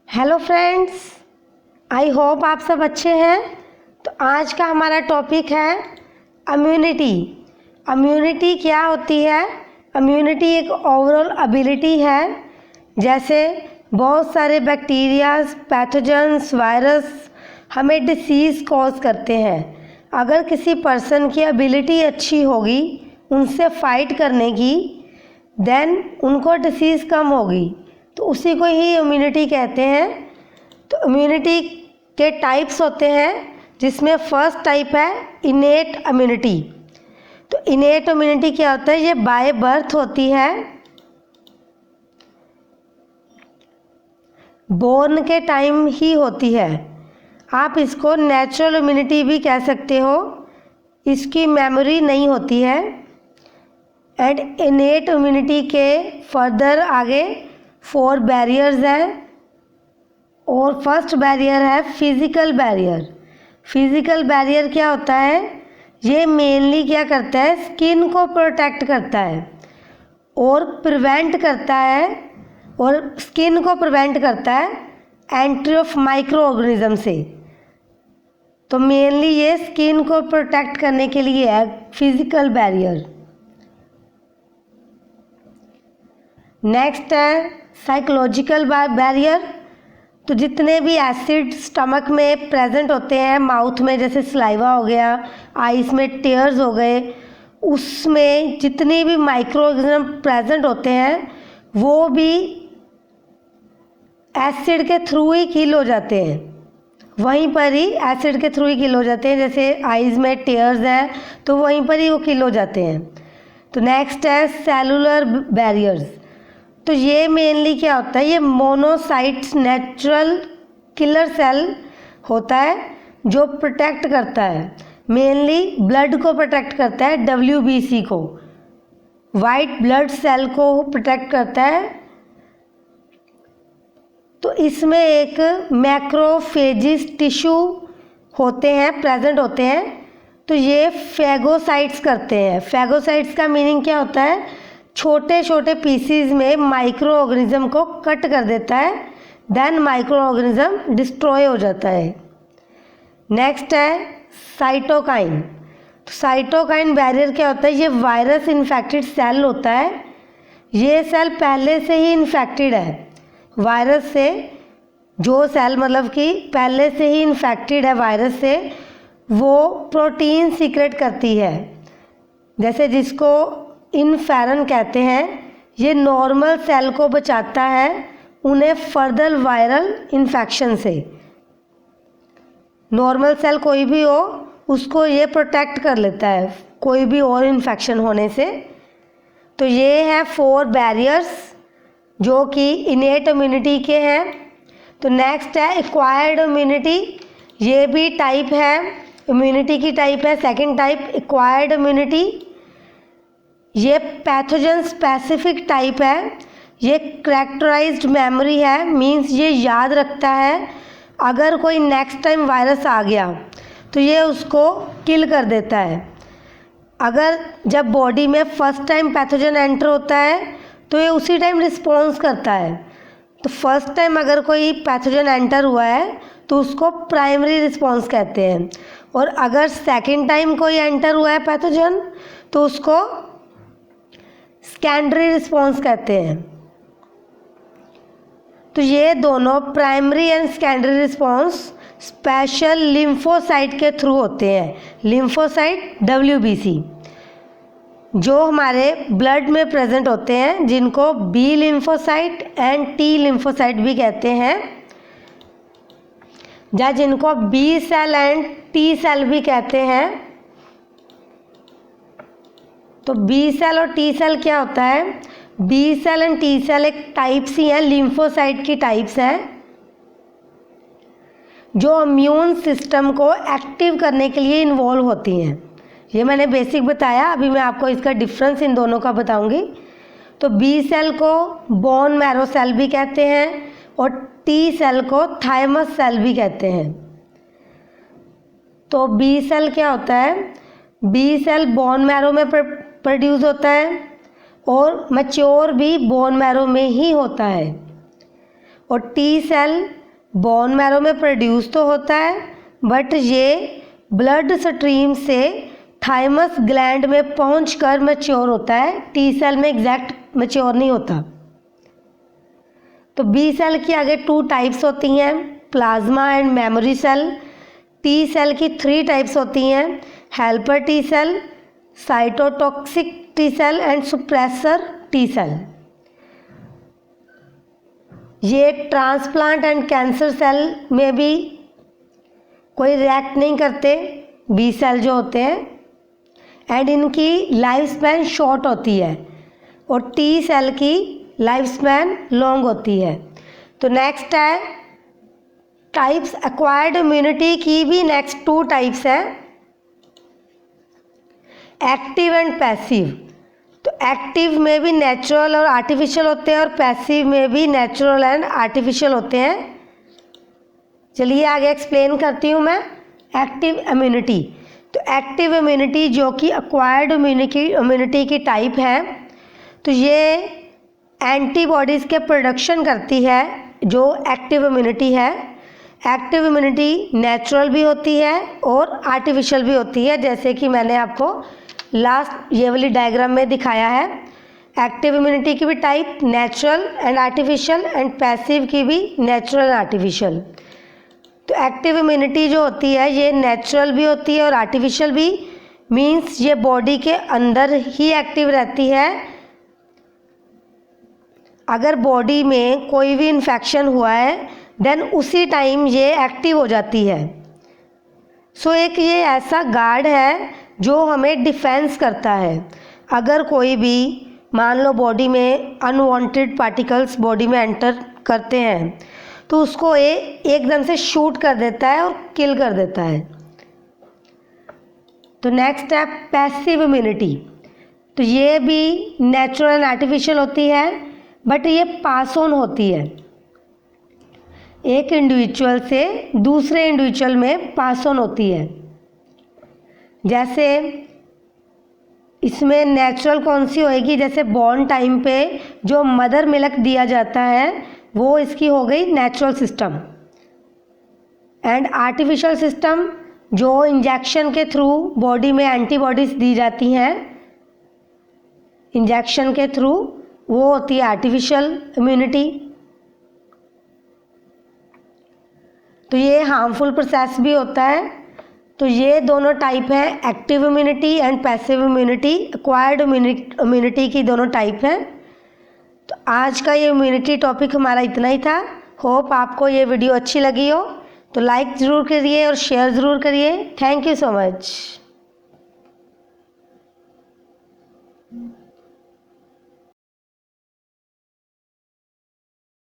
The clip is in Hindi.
हेलो फ्रेंड्स, आई होप आप सब अच्छे हैं। तो आज का हमारा टॉपिक है इम्यूनिटी। इम्यूनिटी क्या होती है? इम्यूनिटी एक ओवरऑल एबिलिटी है, जैसे बहुत सारे बैक्टीरियाज, पैथोजेंस, वायरस हमें डिसीज़ कॉज करते हैं। अगर किसी पर्सन की एबिलिटी अच्छी होगी उनसे फाइट करने की, देन उनको डिसीज़ कम होगी, तो उसी को ही इम्यूनिटी कहते हैं। तो इम्यूनिटी के टाइप्स होते हैं, जिसमें फर्स्ट टाइप है इनेट इम्यूनिटी। तो इनेट इम्यूनिटी क्या होता है? ये बाय बर्थ होती है, बोर्न के टाइम ही होती है। आप इसको नेचुरल इम्यूनिटी भी कह सकते हो, इसकी मेमोरी नहीं होती है। एंड इनेट इम्यूनिटी के फर्दर आगे 4 बैरियर्स हैं, और फर्स्ट बैरियर है फिज़िकल बैरियर। फिज़िकल बैरियर क्या होता है? ये मेनली क्या करता है? स्किन को प्रोटेक्ट करता है और प्रिवेंट करता है, और स्किन को प्रिवेंट करता है एंट्री ऑफ माइक्रो ऑर्गेनिज्म से। तो मेनली ये स्किन को प्रोटेक्ट करने के लिए है फिज़िकल बैरियर। नेक्स्ट है साइकोलॉजिकल बैरियर। तो जितने भी एसिड स्टमक में प्रेजेंट होते हैं, माउथ में जैसे सलाइवा हो गया, आइस में टेयर्स हो गए, उसमें जितने भी माइक्रो ऑर्गेनिज्म प्रेजेंट होते हैं वो भी एसिड के थ्रू ही किल हो जाते हैं। वहीं पर ही एसिड के थ्रू ही किल हो जाते हैं। जैसे आइज में टेयर्स हैं तो वहीं पर ही वो किल हो जाते हैं। तो नेक्स्ट है सेलुलर बैरियर्स। तो ये मेनली क्या होता है? ये मोनोसाइट्स नेचुरल किलर सेल होता है जो प्रोटेक्ट करता है, मेनली ब्लड को प्रोटेक्ट करता है, WBC को, वाइट ब्लड सेल को प्रोटेक्ट करता है। तो इसमें एक मैक्रोफेजिस टिश्यू होते हैं, प्रेजेंट होते हैं। तो ये फैगोसाइट्स करते हैं। फैगोसाइट्स का मीनिंग क्या होता है? छोटे छोटे पीसीज में माइक्रो ऑर्गेनिज्म को कट कर देता है, देन माइक्रो ऑर्गेनिज्म डिस्ट्रॉय हो जाता है। नेक्स्ट है साइटोकाइन। तो साइटोकाइन बैरियर क्या होता है? ये वायरस इन्फेक्टेड सेल होता है। ये सेल पहले से ही इन्फेक्टेड है वायरस से। जो सेल मतलब कि पहले से ही इन्फेक्टेड है वायरस से, वो प्रोटीन सीक्रेट करती है, जैसे जिसको इन्फेरन कहते हैं। ये नॉर्मल सेल को बचाता है उन्हें फर्दर वायरल इन्फेक्शन से। नॉर्मल सेल कोई भी हो उसको ये प्रोटेक्ट कर लेता है कोई भी और इन्फेक्शन होने से। तो ये है 4 बैरियर्स जो कि इनेट इम्यूनिटी के हैं। तो नेक्स्ट है एक्वायर्ड इम्यूनिटी। ये भी टाइप है, इम्यूनिटी की टाइप है, सेकंड टाइप एक्वायर्ड इम्यूनिटी। ये पैथोजन स्पेसिफिक टाइप है। ये कैरेक्टराइज्ड मेमोरी है, मींस ये याद रखता है अगर कोई नेक्स्ट टाइम वायरस आ गया तो ये उसको किल कर देता है। अगर जब बॉडी में फर्स्ट टाइम पैथोजन एंटर होता है तो ये उसी टाइम रिस्पॉन्स करता है। तो फर्स्ट टाइम अगर कोई पैथोजन एंटर हुआ है तो उसको प्राइमरी रिस्पॉन्स कहते हैं, और अगर सेकेंड टाइम कोई एंटर हुआ है पैथोजन तो उसको सेकेंडरी रिस्पॉन्स कहते हैं। तो ये दोनों primary and secondary response special lymphocyte के थ्रू होते हैं। लिम्फोसाइट WBC जो हमारे ब्लड में प्रेजेंट होते हैं, जिनको B lymphocyte and T lymphocyte भी कहते हैं, या जिनको B cell and T cell भी कहते हैं। तो B सेल और T सेल क्या होता है? B cell and T cell एक टाइप्स ही हैं, लिम्फोसाइट की टाइप्स हैं, जो इम्यून सिस्टम को एक्टिव करने के लिए इन्वॉल्व होती हैं। ये मैंने बेसिक बताया, अभी मैं आपको इसका डिफरेंस इन दोनों का बताऊंगी। तो B सेल को बोन मैरो सेल भी कहते हैं और T सेल को थाइमस सेल भी कहते हैं। तो B सेल क्या होता है? B सेल बोन मैरो में प्रोड्यूस होता है और मैच्योर भी बोन मैरो में ही होता है। और टी सेल बोन मैरो में प्रोड्यूस तो होता है, बट ये ब्लड स्ट्रीम से थाइमस ग्लैंड में पहुंचकर मैच्योर होता है, टी सेल में एग्जैक्ट मैच्योर नहीं होता। तो बी सेल की आगे 2 टाइप्स होती हैं, plasma and memory cell. T cell की 3 टाइप्स होती हैं, helper T cell, cytotoxic T cell and suppressor T cell. ये ट्रांसप्लांट एंड कैंसर सेल में भी कोई रिएक्ट नहीं करते, बी सेल जो होते हैं, एंड इनकी लाइफ स्पैन शॉर्ट होती है और टी सेल की लाइफ स्पैन लॉन्ग होती है। तो नेक्स्ट है टाइप्स, एक्वायर्ड इम्यूनिटी की भी नेक्स्ट 2 टाइप्स हैं, एक्टिव एंड पैसिव। तो एक्टिव में भी नेचुरल और आर्टिफिशियल होते हैं और पैसिव में भी नेचुरल एंड आर्टिफिशियल होते हैं। चलिए आगे एक्सप्लेन करती हूँ मैं एक्टिव इम्यूनिटी। तो एक्टिव इम्यूनिटी जो कि एक्वायर्ड इम्यूनिटी की टाइप है, तो ये एंटीबॉडीज़ के प्रोडक्शन करती है जो एक्टिव इम्यूनिटी है। एक्टिव इम्यूनिटी नेचुरल भी होती है और आर्टिफिशियल भी होती है, जैसे कि मैंने आपको लास्ट ये वाली डायग्राम में दिखाया है। एक्टिव इम्यूनिटी की भी type natural and artificial, and passive की भी नेचुरल एंड आर्टिफिशियल। तो एक्टिव इम्यूनिटी जो होती है ये नेचुरल भी होती है और आर्टिफिशियल भी, मीन्स ये बॉडी के अंदर ही एक्टिव रहती है। अगर बॉडी में कोई भी इन्फेक्शन हुआ है देन उसी टाइम ये एक्टिव हो जाती है। सो एक ये ऐसा गार्ड है जो हमें डिफेंस करता है। अगर कोई भी मान लो बॉडी में अनवांटेड पार्टिकल्स बॉडी में एंटर करते हैं तो उसको ये एकदम से शूट कर देता है और किल कर देता है। तो नेक्स्ट है पैसिव इम्यूनिटी। तो ये भी नेचुरल एंड आर्टिफिशियल होती है, बट ये पास ऑन होती है, एक इंडिविजुअल से दूसरे इंडिविजुअल में पास ऑन होती है। जैसे इसमें नेचुरल कौन सी होएगी, जैसे बॉर्न टाइम पे जो मदर मिल्क दिया जाता है वो इसकी हो गई natural system. And artificial system जो इंजेक्शन के थ्रू बॉडी में एंटीबॉडीज़ दी जाती हैं इंजेक्शन के थ्रू, वो होती है आर्टिफिशियल इम्यूनिटी। तो ये हार्मफुल प्रोसेस भी होता है। तो ये दोनों टाइप हैं, active immunity and passive immunity. Acquired immunity की दोनों टाइप हैं। तो आज का ये इम्यूनिटी टॉपिक हमारा इतना ही था। होप आपको ये वीडियो अच्छी लगी हो, तो लाइक ज़रूर करिए और शेयर ज़रूर करिए। Thank you so much.